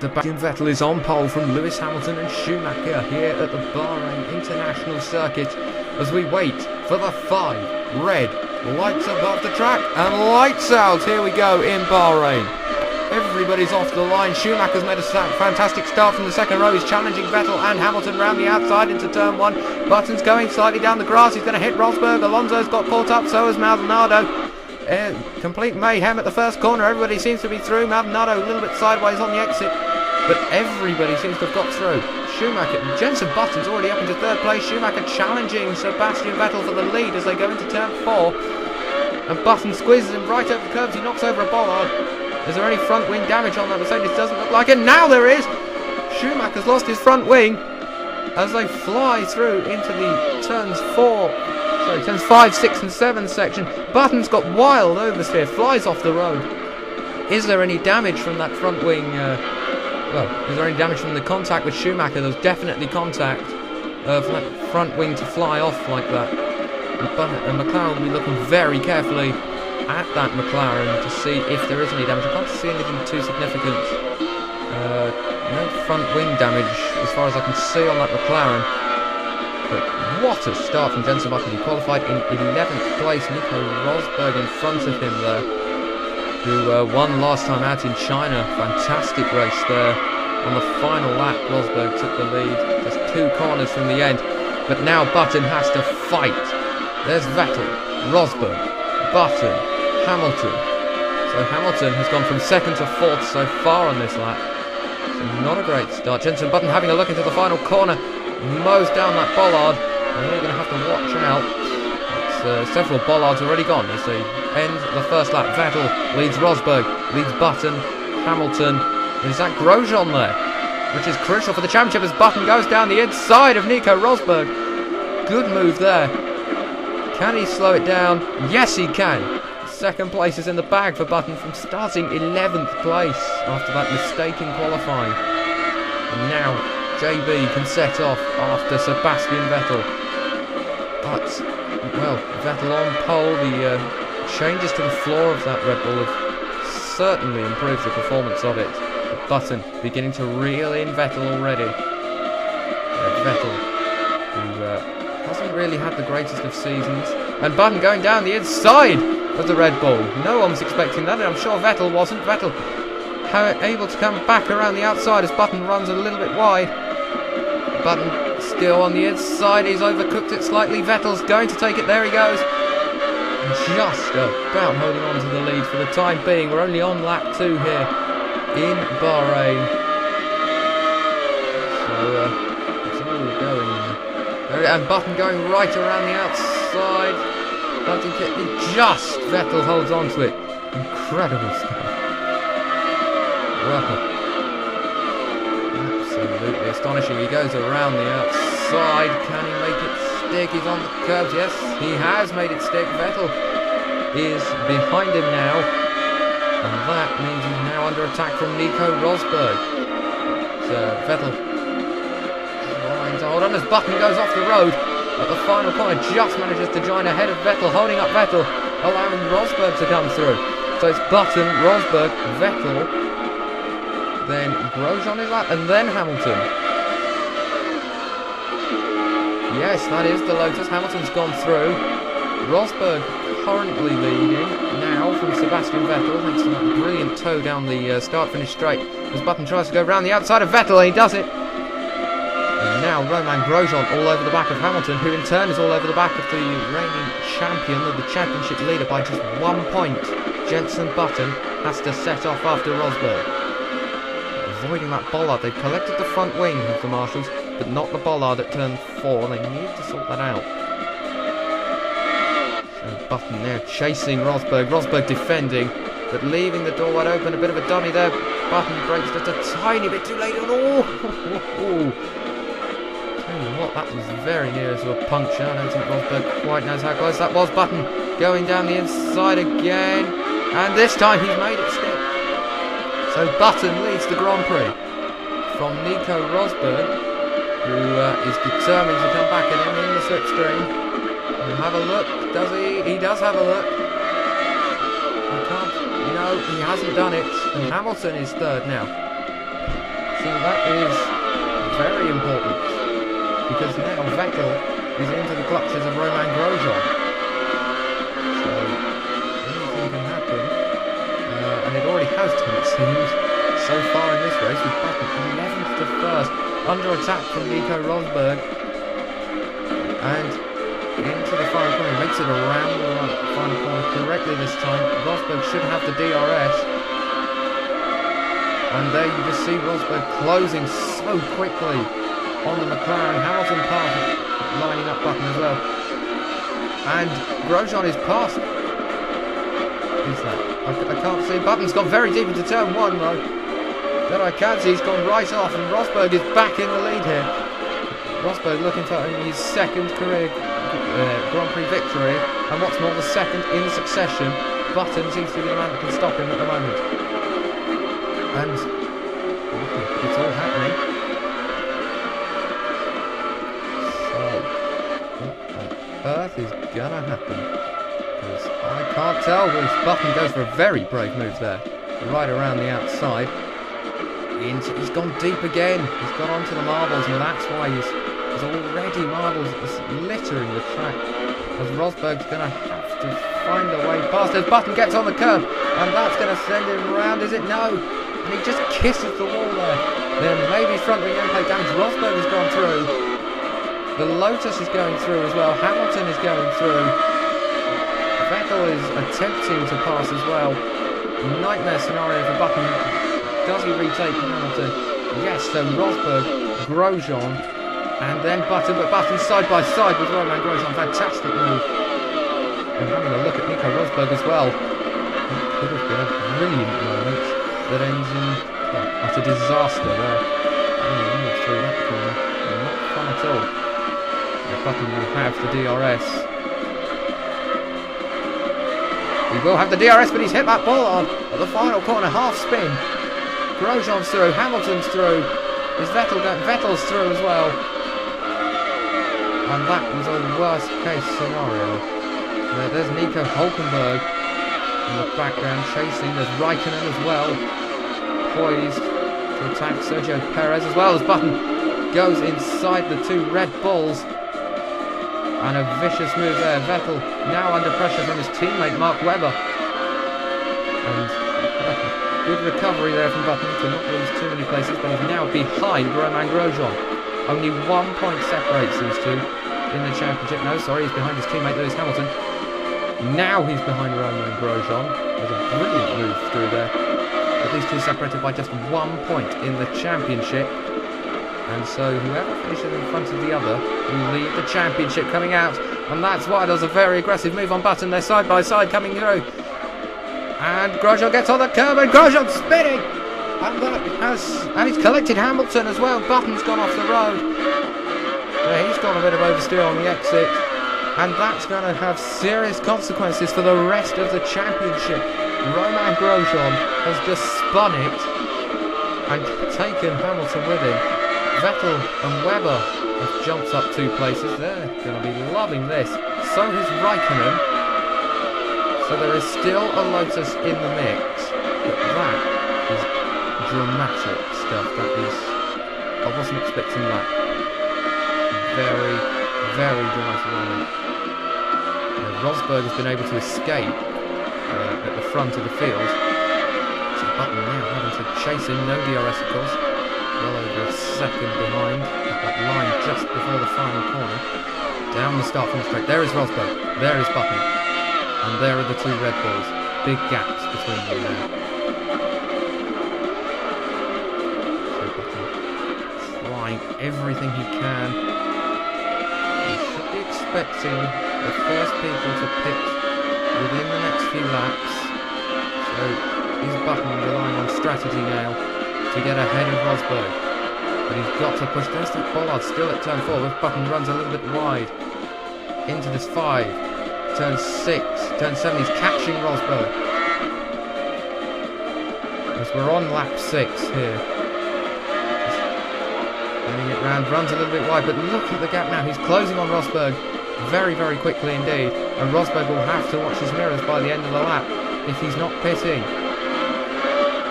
Sebastian Vettel is on pole from Lewis Hamilton and Schumacher here at the Bahrain International Circuit as we wait for the 5 red lights above the track and lights out. Here we go in Bahrain. Everybody's off the line. Schumacher's made a fantastic start from the second row. He's challenging Vettel and Hamilton round the outside into turn 1. Button's going slightly down the grass. He's going to hit Rosberg. Alonso's got caught up, so has Maldonado. Complete mayhem at the first corner. Everybody seems to be through. Maldonado a little bit sideways on the exit, but everybody seems to have got through. Schumacher, Jenson Button's already up into third place. Schumacher challenging Sebastian Vettel for the lead as they go into turn 4. And Button squeezes him right over the curbs. He knocks over a bollard. Is there any front wing damage on that Mercedes? Doesn't look like it. Now there is! Schumacher's lost his front wing as they fly through into the turns 5, 6 and 7 section. Button's got wild oversteer, flies off the road. Is there any damage from that front wing? Is there any damage from the contact with Schumacher? There's definitely contact for that front wing to fly off like that. And McLaren will be looking very carefully at that McLaren to see if there is any damage. I can't see anything too significant. No front wing damage as far as I can see on that McLaren. But what a start from Jenson Button. He qualified in 11th place. Nico Rosberg in front of him there, who won last time out in China. Fantastic race there. On the final lap, Rosberg took the lead. Just 2 corners from the end. But now Button has to fight. There's Vettel, Rosberg, Button, Hamilton. So Hamilton has gone from 2nd to 4th so far on this lap. So not a great start. Jenson Button having a look into the final corner. Mows down that bollard. And they're going to have to watch out. It's, several bollards already gone as they end the first lap. Vettel leads Rosberg, leads Button, Hamilton. Is that Grosjean there? Which is crucial for the championship as Button goes down the inside of Nico Rosberg. Good move there. Can he slow it down? Yes, he can. Second place is in the bag for Button from starting 11th place after that mistake in qualifying. And now JB can set off after Sebastian Vettel. But, well, Vettel on pole. The changes to the floor of that Red Bull have certainly improved the performance of it. But Button beginning to reel in Vettel already. Vettel, who hasn't really had the greatest of seasons. And Button going down the inside of the Red Bull. No one was expecting that, and I'm sure Vettel wasn't. Vettel able to come back around the outside as Button runs a little bit wide. Button still on the inside. He's overcooked it slightly. Vettel's going to take it. There he goes. Just about holding on to the lead for the time being. We're only on lap 2 here in Bahrain. So it's all going. And Button going right around the outside. Button just Vettel holds on to it. Incredible stuff. Wow. Absolutely astonishing. He goes around the outside. Can he make it stick? He's on the curbs. Yes, he has made it stick. Vettel is behind him now. And that means he's now under attack from Nico Rosberg. So Vettel trying to hold on as Button goes off the road at the final corner. Just manages to join ahead of Vettel, holding up Vettel, allowing Rosberg to come through. So it's Button, Rosberg, Vettel, then Grosjean is that, and then Hamilton. Yes, that is the Lotus. Hamilton's gone through. Rosberg currently leading now from Sebastian Vettel, thanks to that brilliant toe down the start-finish straight. As Button tries to go round the outside of Vettel, and he does it. And now Romain Grosjean all over the back of Hamilton, who in turn is all over the back of the reigning champion of the championship leader by just 1 point. Jenson Button has to set off after Rosberg. Avoiding that bollard. They've collected the front wing of the marshals, but not the bollard at turn 4. They need to sort that out. So Button now chasing Rosberg. Rosberg defending, but leaving the door wide open. A bit of a dummy there. Button breaks just a tiny bit too late. Oh! Tell you what, that was very near to a puncture. I don't think Rosberg quite knows how close that was. Button going down the inside again, and this time he's made it stick. So Button leads the Grand Prix from Nico Rosberg, who is determined to come back at him in the slipstream. He'll have a look, does he? He does have a look. He can't, no, he hasn't done it. And Hamilton is third now. So that is very important, because now Vettel is into the clutches of Romain Grosjean. So anything can happen, and it already has done, it seems, so far in this race, with Button 11th to 1st, under attack from Nico Rosberg, and into the final corner. He makes it around the final corner correctly this time. Rosberg should have the DRS. And there you just see Rosberg closing so quickly on the McLaren. Hamilton passing, lining up Button as well. And Grosjean is past. Who's that? I can't see. Button's gone very deep into turn 1 though. That I can see, he's gone right off, and Rosberg is back in the lead here. Rosberg looking for only his second career Grand Prix victory, and what's more, the second in succession. Button seems to be the man that can stop him at the moment. And it's all happening. So, what on earth is gonna happen? Because I can't tell. Button goes for a very brave move there, right around the outside. He's gone deep again. He's got onto the marbles, and that's why he's already marbles littering the track. As Rosberg's going to have to find a way past as Button gets on the curb, and that's going to send him around, is it? No. And he just kisses the wall there. Then maybe front wing end plate damage. Rosberg has gone through. The Lotus is going through as well. Hamilton is going through. Vettel is attempting to pass as well. Nightmare scenario for Button. Does he retake Hamilton? Yes, so Rosberg, Grosjean, and then Button, but Button side by side with Romain Grosjean. Fantastic move. And having a look at Nico Rosberg as well. It could have been a brilliant moment that ends in utter disaster there. Only move through that corner. Not fun at all. Button will have the DRS. He will have the DRS, but he's hit that ball on at the final corner, half spin. Grosjean's through, Hamilton's through. Is Vettel going? Vettel's through as well. And that was a worst case scenario. There's Nico Hulkenberg in the background chasing. There's Raikkonen as well, poised to attack Sergio Perez as well as Button goes inside the two Red Bulls. And a vicious move there. Vettel now under pressure from his teammate Mark Webber. And good recovery there from Button to not lose too many places, but he's now behind Romain Grosjean. Only 1 point separates these two in the championship. No, sorry, he's behind his teammate Lewis Hamilton. Now he's behind Romain Grosjean. There's a brilliant move through there. But these two separated by just 1 point in the championship. And so whoever finishes in front of the other will lead the championship coming out. And that's why there's a very aggressive move on Button. They're side by side coming through. And Grosjean gets on the curb, and Grosjean's spinning! And he's collected Hamilton as well. Button's gone off the road. Yeah, he's got a bit of oversteer on the exit. And that's going to have serious consequences for the rest of the championship. Romain Grosjean has just spun it and taken Hamilton with him. Vettel and Webber have jumped up 2 places. They're going to be loving this. So has Raikkonen. So there is still a Lotus in the mix. But that is dramatic stuff. That is... I wasn't expecting that. Very, very dramatic moment. Rosberg has been able to escape at the front of the field. So Button now having to chase him. No DRS of course. Well over a second behind at that line just before the final corner. Down the start from the straight. There is Rosberg. There is Button. And there are the 2 Red Bulls. Big gaps between them now. So Button trying everything he can. We should be expecting the first people to pit within the next few laps. So is Button relying on strategy now to get ahead of Rosberg. But he's got to push. There's that bollard still at turn 4. If Button runs a little bit wide into this 5, turn 6, turn 7, he's catching Rosberg. As we're on lap 6 here. Just running it round, runs a little bit wide, but look at the gap now. He's closing on Rosberg very, very quickly indeed. And Rosberg will have to watch his mirrors by the end of the lap if he's not pitting.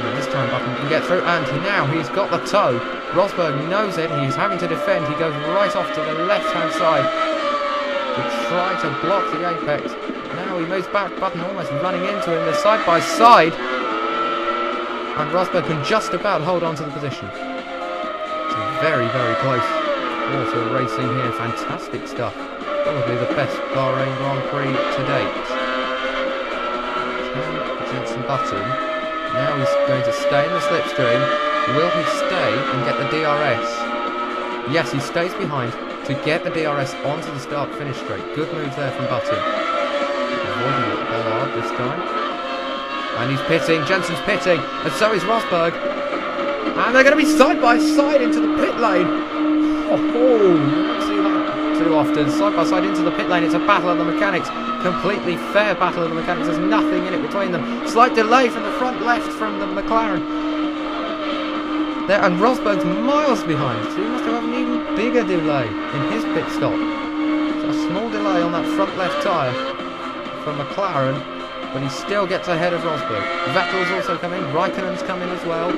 This time Button can get through, and now he's got the toe. Rosberg knows it, he's having to defend. He goes right off to the left-hand side to try to block the apex. Now he moves back, Button almost running into him. They're side by side, and Rosberg can just about hold on to the position. It's very, very close water racing here. Fantastic stuff. Probably the best Bahrain Grand Prix to date. Jenson Button. Now he's going to stay in the slipstream. Will he stay and get the DRS? Yes, he stays behind to get the DRS onto the start-finish straight. Good move there from Button. Avoiding it Bollard this time. And he's pitting. Jenson's pitting. And so is Rosberg. And they're going to be side by side into the pit lane. Oh, you don't see that too often. Side by side into the pit lane. It's a battle of the mechanics. Completely fair battle of the mechanics. There's nothing in it between them. Slight delay from the front left from the McLaren. There, and Rosberg's miles behind, so he must have an even bigger delay in his pit stop. So a small delay on that front left tyre from McLaren, but he still gets ahead of Rosberg. Vettel's also coming. Raikkonen's coming as well.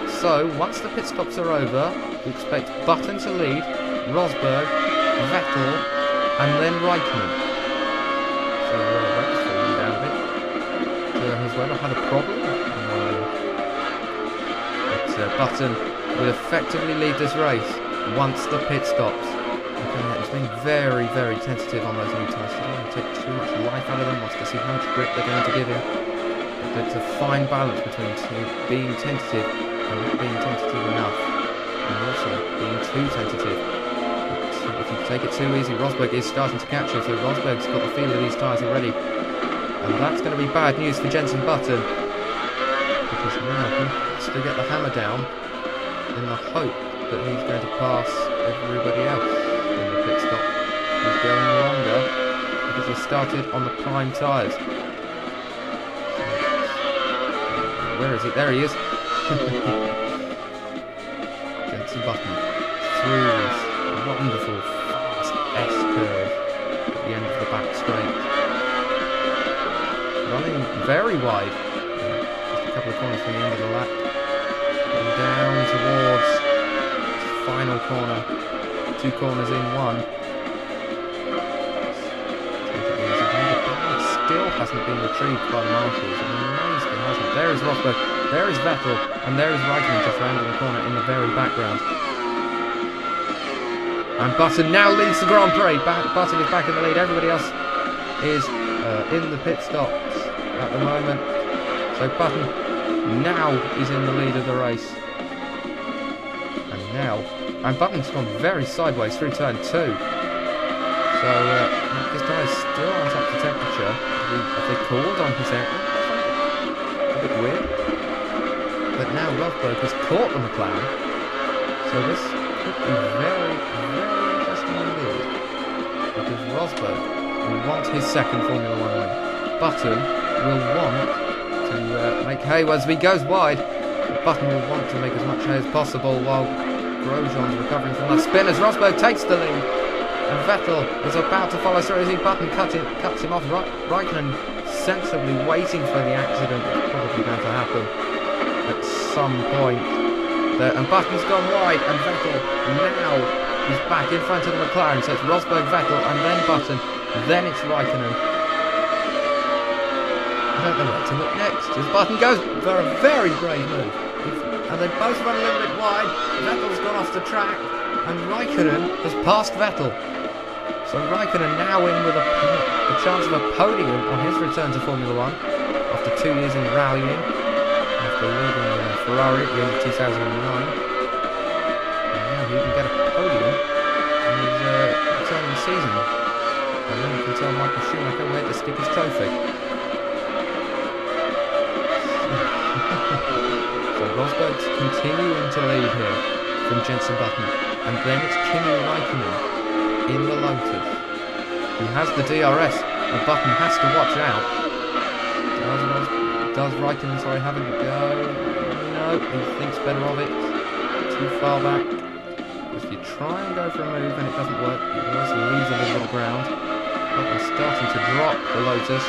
So once the pit stops are over, we expect Button to lead, Rosberg, Vettel, and then Raikkonen. So Weber's falling down a bit. Has Weber had a problem? But Button will effectively lead this race once the pit stops. Okay, he's being very, very tentative on those new tyres. He doesn't want to take too much life out of them. Wants to see how much grip they're going to give him. But it's a fine balance between being tentative and not being tentative enough, and also being too tentative. If you take it too easy, Rosberg is starting to catch you, so Rosberg's got the feel of these tyres already. And that's going to be bad news for Jenson Button, because now he has to get the hammer down in the hope that he's going to pass everybody else in the pit stop. He's going longer because he started on the prime tyres. Where is he? There he is. Jenson Button through this wonderful fast S-curve at the end of the back straight. Running very wide. Just a couple of corners from the end of the lap. And down towards the final corner. 2 corners in one. Take it easy. The ball still hasn't been retrieved by the marshals. I'm amazed it hasn't. There is Rosberg. There is Vettel. And there is Raikkonen just rounding the corner in the very background. And Button now leads the Grand Prix. Button is back in the lead. Everybody else is in the pit stops at the moment. So Button now is in the lead of the race. And Button's gone very sideways through turn 2. So this guy is still on top of the temperature. Have they called on his aircraft? A bit weird. But now Rosberg has caught the McLaren. So this could be very, very interesting indeed. Because Rosberg will want his second Formula 1 win. Button will want to make hay as he goes wide. Button will want to make as much hay as possible while Grosjean's recovering from that spin as Rosberg takes the lead. And Vettel is about to follow through as he Button cuts him off. Raikkonen sensibly waiting for the accident that's probably going to happen at some point there. And Button's gone wide, and Vettel now is back in front of the McLaren. So it's Rosberg, Vettel, and then Button. Then it's Raikkonen. I don't know where to look next. As Button goes for a very brave move. And they both run a little bit wide. Vettel's gone off the track. And Raikkonen has passed Vettel. So Raikkonen now in with a chance of a podium on his return to Formula 1. After 2 years in rallying. After leaving Ferrari at the end of 2009. And now he can get a podium in his returning season. And then he can tell Michael Schumacher where to stick his trophy. So Rosberg's continuing to lead here from Jenson Button. And then it's Kimi Raikkonen in the Lotus. He has the DRS, and Button has to watch out. Does Raikkonen, have a go? No, he thinks better of it. Too far back. If you try and go for a move and it doesn't work, you always lose a little bit of ground. Button's starting to drop the Lotus.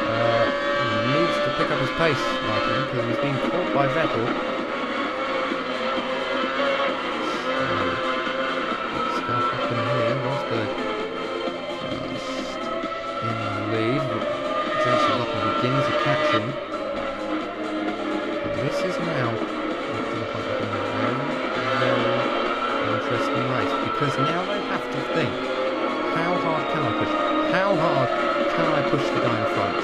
He needs to pick up his pace, I think, because he's being caught by Vettel. So, stuff happen here. Rosberg just in the lead. Jenson begins to catch him. But this is now very interesting race, because now they have to think, how hard can I push? How hard can I push the guy in front?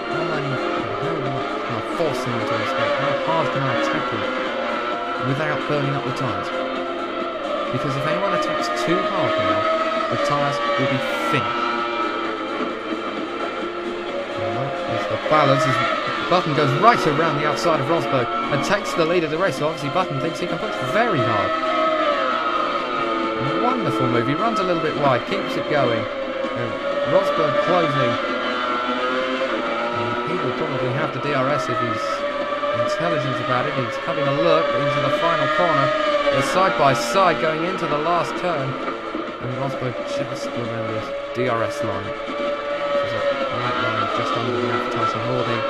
How much can I force him into escape? How hard can I attack him without burning up the tyres? Because if anyone attacks too hard now, the tyres will be finished. As the balance is, Button goes right around the outside of Rosberg and takes the lead of the race. So obviously Button thinks he can push very hard. Wonderful move. He runs a little bit wide, keeps it going. Rosberg closing. And he will probably have the DRS if he's intelligent about it. He's having a look into the final corner. They're side by side going into the last turn. And Rosberg just remembers DRS line. There's a white line just under the advertising hoarding.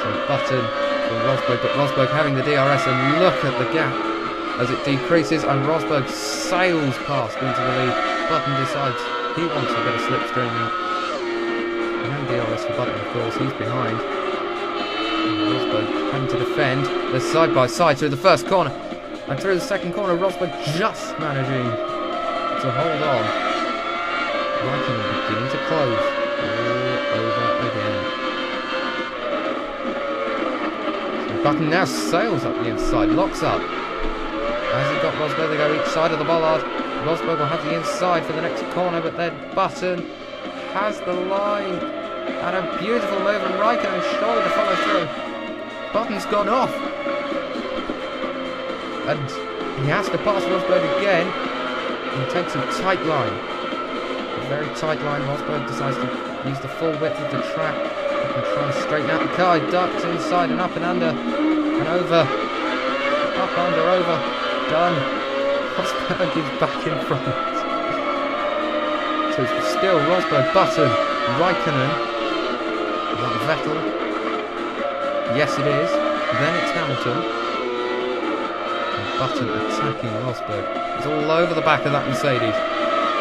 So Button from Rosberg, but Rosberg having the DRS, and look at the gap as it decreases, and Rosberg sails past into the lead. Button decides he wants a bit of slipstream now. And DRS for Button, of course, he's behind. And Rosberg having to defend. They're side by side through the first corner. And through the second corner, Rosberg just managing to hold on. Raikkonen beginning to close. All over again. So Button now sails up the inside, locks up. As he got Rosberg, they go each side of the bollard. Rosberg will have the inside for the next corner, but then Button has the line. And a beautiful move, and Raikkonen surely to follow through. Button's gone off. And he has to pass Rosberg again. He takes a tight line. A very tight line. Rosberg decides to use the full width of the track. He can try and straighten out the car. He ducks inside and up and under. And over. Up, under, over. Done. Rosberg is back in front. So it's still Rosberg, Button, Raikkonen. Is that Vettel? Yes, it is. Then it's Hamilton. And Button attacking Rosberg. He's all over the back of that Mercedes.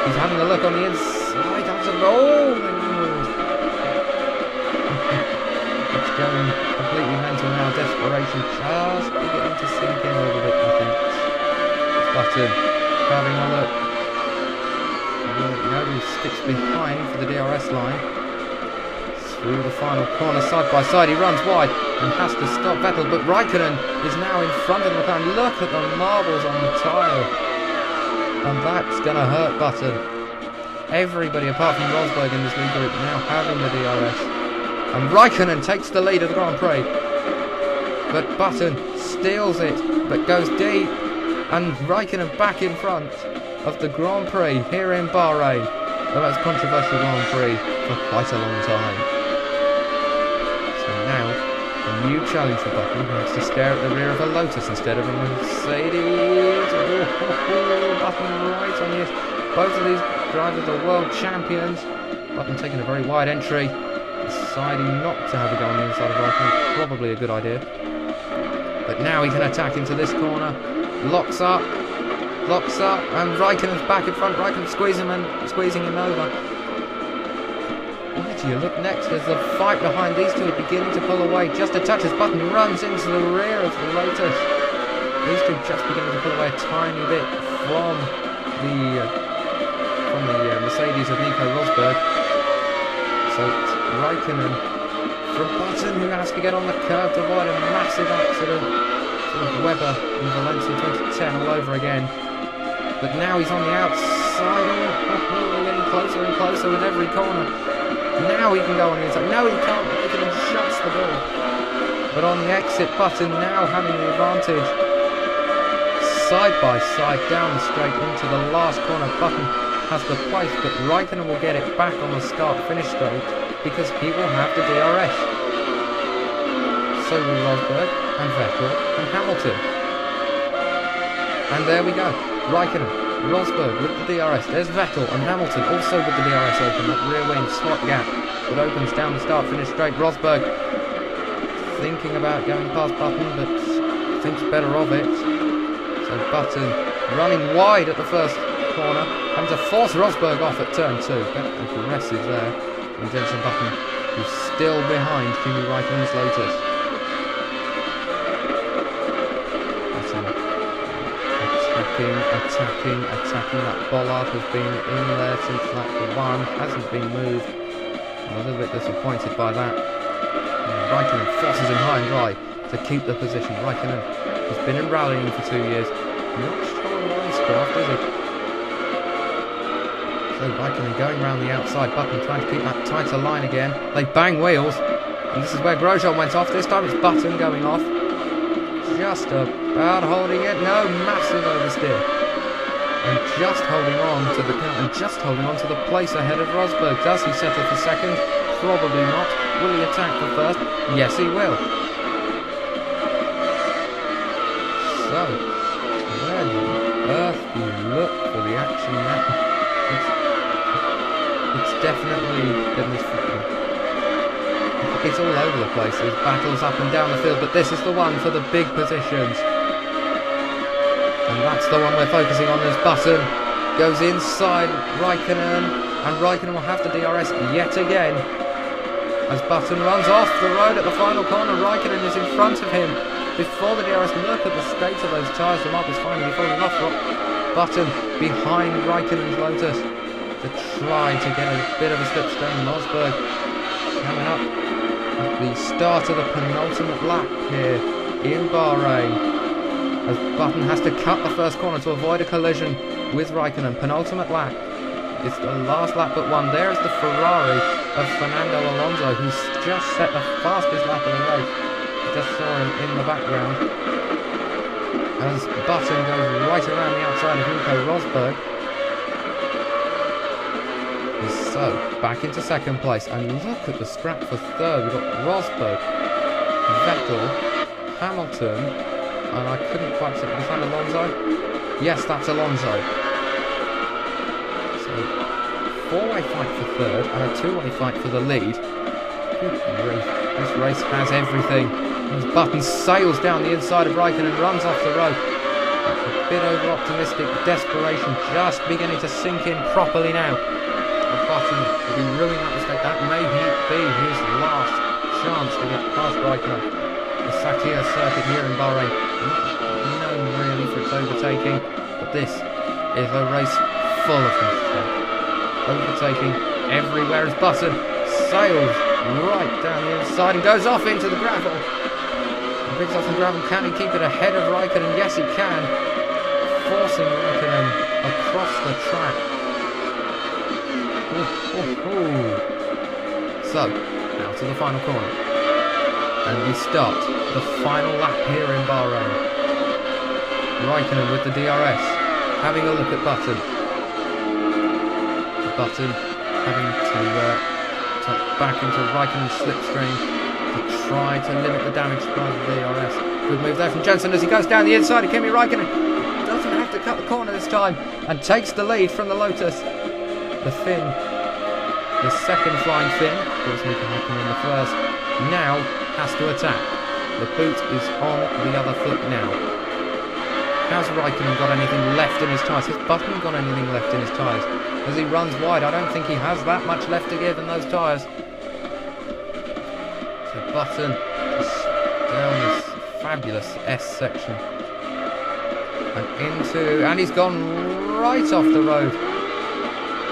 He's having a look on the inside. Oh, it's going completely mental now. Desperation just beginning to sink in a little bit, I think. Button having a look. He sticks behind for the DRS line. Through the final corner, side by side, he runs wide and has to stop Vettel, but Raikkonen is now in front of the McLaren. Look at the marbles on the tyre. And that's going to hurt Button. Everybody apart from Rosberg in this lead group now having the DRS. And Raikkonen takes the lead of the Grand Prix. But Button steals it, but goes deep. And Raikkonen back in front of the Grand Prix here in Bahrain. The most controversial Grand Prix for quite a long time. So now, a new challenge for Button. He has to stare at the rear of a Lotus instead of a Mercedes. Button right on the edge. Both of these drivers are world champions. Button taking a very wide entry. Deciding not to have a go on the inside of Raikkonen. Probably a good idea. But now he can attack into this corner. Locks up, and Raikkonen's back in front. Raikkonen squeezing him over. Where do you look next? There's a fight behind. These two are beginning to pull away. Just a touch as Button runs into the rear of the Lotus. These two just beginning to pull away a tiny bit from the Mercedes of Nico Rosberg. So it's Raikkonen from Button, who has to get on the curb to avoid a massive accident. Webber in Valencia 2010 all over again. But now he's on the outside. We're getting closer and closer with every corner. Now he can go on the inside. No, he can't. Raikkonen shuts the door. But on the exit, Button now having the advantage. Side by side, down straight into the last corner. Button has the place, but Raikkonen will get it back on the start-finish straight because he will have the DRS. So will Rosberg and Vettel and Hamilton. And there we go. Raikkonen, Rosberg with the DRS. There's Vettel and Hamilton also with the DRS open. That rear wing, spot gap. that opens down the start-finish straight. Rosberg thinking about going past Button, but thinks better of it. So Button running wide at the first corner, having to force Rosberg off at turn 2. Get aggressive there from Jenson Button, who's still behind Kimi Raikkonen's Lotus. Attacking. That bollard has been in there since lap 1, hasn't been moved. I'm a little bit disappointed by that. Raikkonen forces him high and dry to keep the position. Raikkonen has been in rallying for 2 years. Not sure on the racecraft, is he? So Raikkonen going around the outside. Button trying to keep that tighter line again. They bang wheels. And this is where Grosjean went off. This time it's Button going off. Just about holding it. No, massive oversteer. And just holding on to the count and just holding on to the place ahead of Rosberg. Does he settle for second? Probably not. Will he attack for first? Yes, he will. So, where on earth do you look for the action now? It's definitely it's all over the place. There's battles up and down the field, but this is the one for the big positions. And that's the one we're focusing on. As Button goes inside Raikkonen, and Raikkonen will have the DRS yet again. As Button runs off the road at the final corner, Raikkonen is in front of him before the DRS. Look at the state of those tyres. The mark is finally falling off. Button behind Raikkonen's Lotus to try to get a bit of a slipstream. Rosberg coming up at the start of the penultimate lap here in Bahrain. As Button has to cut the first corner to avoid a collision with Raikkonen. Penultimate lap. It's the last lap but one. There is the Ferrari of Fernando Alonso, who's just set the fastest lap of the race. Just saw him in the background. As Button goes right around the outside of Nico Rosberg. So, back into second place. And look at the scrap for third. We've got Rosberg, Vettel, Hamilton, and I couldn't quite see, was that Alonso? Yes, that's Alonso. So, four-way fight for third and a two-way fight for the lead. Good grief, this race has everything. As Button sails down the inside of Raikkonen and runs off the road. A bit over-optimistic, desperation just beginning to sink in properly now. Button will be ruining that mistake. That may be his last chance to get past Raikkonen. The Sakhir circuit here in Bahrain, not known really for its overtaking, but this is a race full of mistakes. Overtaking everywhere as Button sails right down the inside and goes off into the gravel. And picks off the gravel. Can he keep it ahead of Raikkonen? Yes, he can. Forcing Raikkonen across the track. So, now to the final corner. And we start the final lap here in Bahrain. Raikkonen with the DRS, having a look at Button. Button having to touch back into Raikkonen's slipstream to try to limit the damage by the DRS. Good move there from Jenson as he goes down the inside of Kimi Raikkonen. Doesn't have to cut the corner this time and takes the lead from the Lotus. The Finn, the second flying Finn, of course Mika Hakkinen in the first, now has to attack. The boot is on the other foot now. Has Raikkonen got anything left in his tyres? Has Button got anything left in his tyres? As he runs wide, I don't think he has that much left to give in those tyres. So Button just down this fabulous S section. And he's gone right off the road.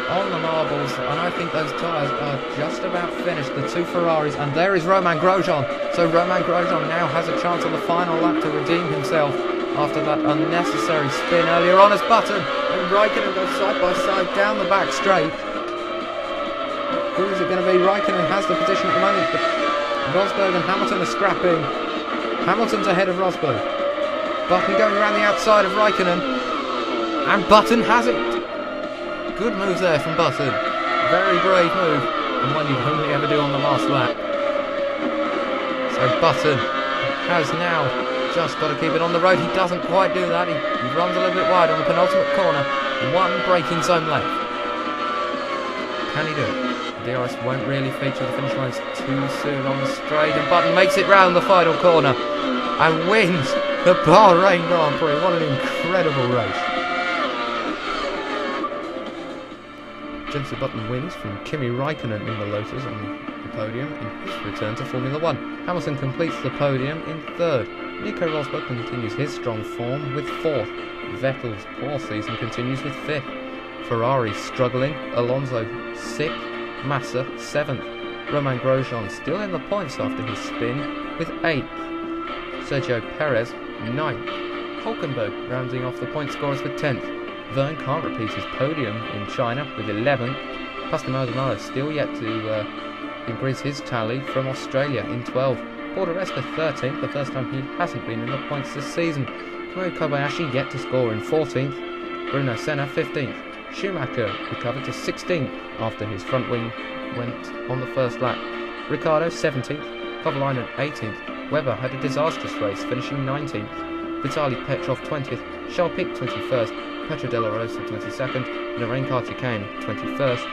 On the marbles, and I think those tyres are just about finished, the two Ferraris, and there is Romain Grosjean. So Romain Grosjean now has a chance on the final lap to redeem himself after that unnecessary spin earlier on as Button and Raikkonen go side by side down the back straight. Who is it going to be? Raikkonen has the position at the moment, but Rosberg and Hamilton are scrapping. Hamilton's ahead of Rosberg. Button going around the outside of Raikkonen, and Button has it. Good move there from Button. Very brave move, and one you'd only ever do on the last lap. So Button has now just got to keep it on the road. He doesn't quite do that. He runs a little bit wide on the penultimate corner. One braking zone left. Can he do it? DRS won't really feature. The finish line's too soon on the straight, and Button makes it round the final corner and wins the Bahrain Grand Prix. What an incredible race. Jenson Button wins from Kimi Raikkonen in the Lotus on the podium in his return to Formula 1. Hamilton completes the podium in third. Nico Rosberg continues his strong form with fourth. Vettel's poor season continues with fifth. Ferrari struggling. Alonso sixth. Massa seventh. Romain Grosjean still in the points after his spin with eighth. Sergio Perez ninth. Hulkenberg rounding off the point scorers with 10th. Verne can't repeat his podium in China with 11th. Pastor Maldonado still yet to increase his tally from Australia in 12th. Borderesta 13th, the first time he hasn't been in the points this season. Kamui Kobayashi yet to score in 14th. Bruno Senna 15th. Schumacher recovered to 16th after his front wing went on the first lap. Ricciardo 17th. Kovalainen 18th. Webber had a disastrous race, finishing 19th. Vitaly Petrov 20th. Charles Pic 21st. Petro Della Rosa 22nd. Narain Karthikeyan 21st.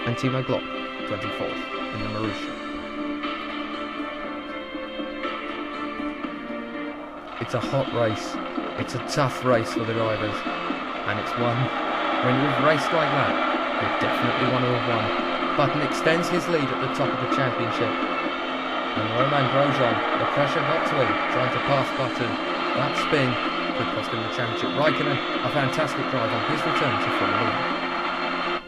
And Timo Glock 24th in the Marussia. It's a hot race. It's a tough race for the drivers. And it's one, when you've raced like that, you definitely want to have won. Button extends his lead at the top of the championship. And Romain Grosjean, the pressure got to him, trying to pass Button. That spin could cost him the championship. Raikkonen, a fantastic drive on his return to Formula 1.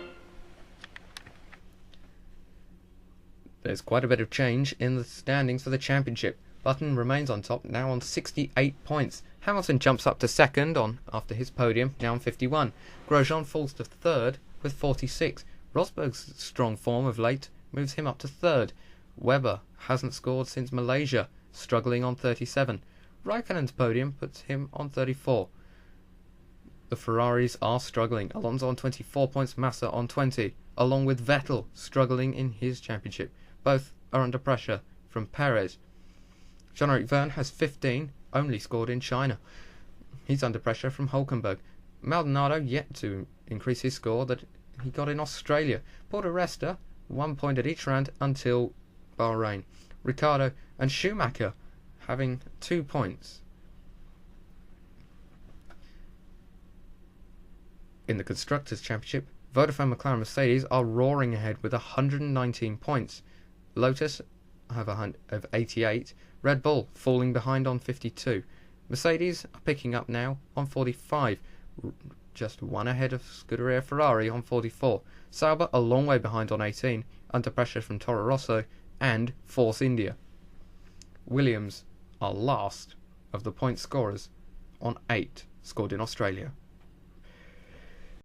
There's quite a bit of change in the standings for the championship. Button remains on top, now on 68 points. Hamilton jumps up to second after his podium, now on 51. Grosjean falls to third with 46. Rosberg's strong form of late moves him up to third. Webber hasn't scored since Malaysia, struggling on 37. Raikkonen's podium puts him on 34. The Ferraris are struggling. Alonso on 24 points, Massa on 20, along with Vettel struggling in his championship. Both are under pressure from Perez. Jean-Eric Verne has 15, only scored in China. He's under pressure from Hulkenberg. Maldonado yet to increase his score that he got in Australia. Borderesta, 1 point at each round until Bahrain. Ricciardo and Schumacher having 2 points. In the Constructors' Championship, Vodafone McLaren Mercedes are roaring ahead with 119 points. Lotus have 88. Red Bull falling behind on 52. Mercedes are picking up now on 45, just one ahead of Scuderia Ferrari on 44. Sauber a long way behind on 18, under pressure from Toro Rosso and Force India. Williams are last of the point scorers on 8 scored in Australia.